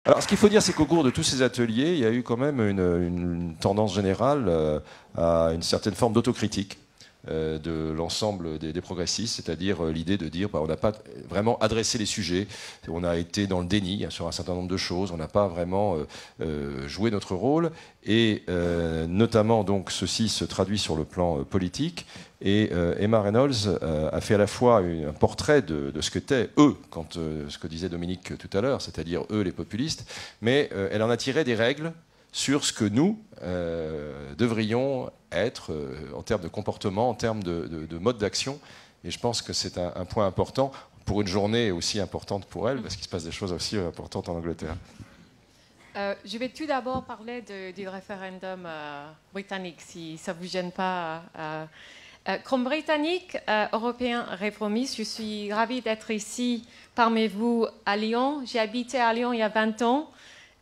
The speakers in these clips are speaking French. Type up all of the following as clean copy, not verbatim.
Alors, ce qu'il faut dire, c'est qu'au cours de tous ces ateliers, il y a eu quand même une tendance générale à une certaine forme d'autocritique de l'ensemble des progressistes, c'est-à-dire l'idée de dire on n'a pas vraiment adressé les sujets, on a été dans le déni sur un certain nombre de choses, on n'a pas vraiment joué notre rôle, et notamment donc ceci se traduit sur le plan politique. Et Emma Reynolds a fait à la fois un portrait de ce qu'étaient eux, ce que disait Dominique tout à l'heure, c'est-à-dire eux les populistes, mais elle en a tiré des règles sur ce que nous devrions être en termes de comportement, en termes de mode d'action. Et je pense que c'est un point important pour une journée aussi importante pour elle, parce qu'il se passe des choses aussi importantes en Angleterre. Je vais tout d'abord parler du référendum britannique, si ça ne vous gêne pas. Comme Britannique, européen réformiste, je suis ravie d'être ici parmi vous à Lyon. J'ai habité à Lyon il y a 20 ans.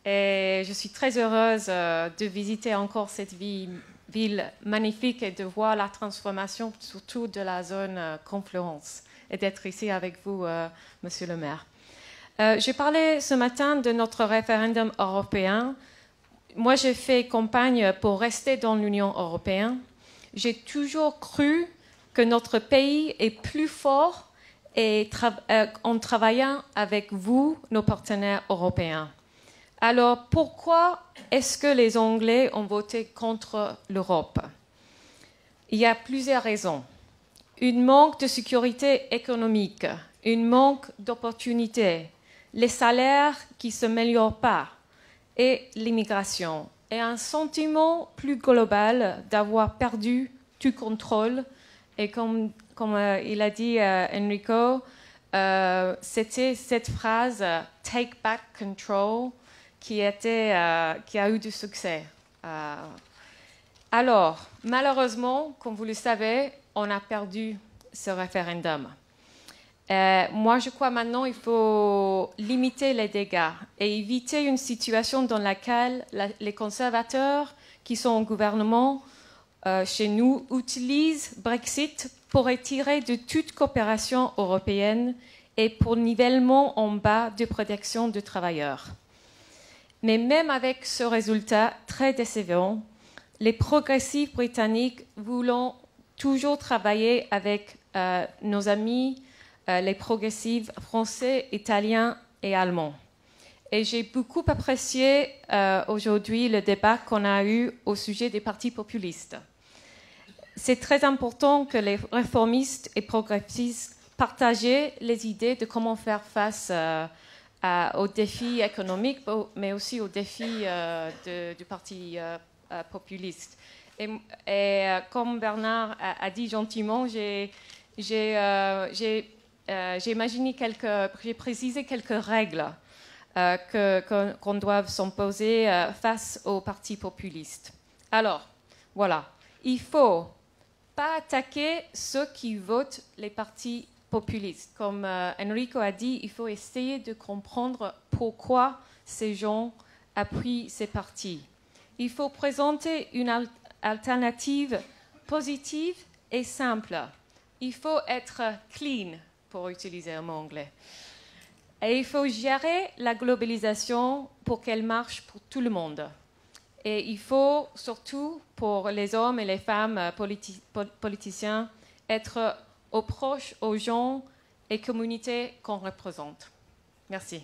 Et je suis très heureuse de visiter encore cette ville magnifique et de voir la transformation, surtout de la zone Confluence, et d'être ici avec vous, Monsieur le maire. J'ai parlé ce matin de notre référendum européen. Moi, j'ai fait campagne pour rester dans l'Union européenne. J'ai toujours cru que notre pays est plus fort en travaillant avec vous, nos partenaires européens. Alors, pourquoi est-ce que les Anglais ont voté contre l'Europe? Il y a plusieurs raisons. Une manque de sécurité économique, une manque d'opportunités, les salaires qui ne s'améliorent pas et l'immigration. Et un sentiment plus global d'avoir perdu tout contrôle. Et comme il a dit Enrico, c'était cette phrase « take back control » qui a eu du succès. Alors, malheureusement, comme vous le savez, on a perdu ce référendum. Moi, je crois maintenant qu'il faut limiter les dégâts et éviter une situation dans laquelle les conservateurs qui sont au gouvernement chez nous utilisent Brexit pour retirer de toute coopération européenne et pour nivellement en bas de protection des travailleurs. Mais même avec ce résultat très décevant, les progressistes britanniques voulons toujours travailler avec nos amis, les progressistes français, italiens et allemands. Et j'ai beaucoup apprécié aujourd'hui le débat qu'on a eu au sujet des partis populistes. C'est très important que les réformistes et progressistes partagent les idées de comment faire face aux défis économiques, mais aussi aux défis du parti populiste. Et comme Bernard a dit gentiment, j'ai précisé quelques règles qu'on doit s'imposer face aux partis populistes. Alors, voilà, il ne faut pas attaquer ceux qui votent les partis populistes. Comme Enrico a dit, il faut essayer de comprendre pourquoi ces gens appuient ces partis. Il faut présenter une alternative positive et simple. Il faut être clean, pour utiliser un mot anglais. Et il faut gérer la globalisation pour qu'elle marche pour tout le monde. Et il faut surtout, pour les hommes et les femmes politiciens, être proches aux gens et communautés qu'on représente. Merci.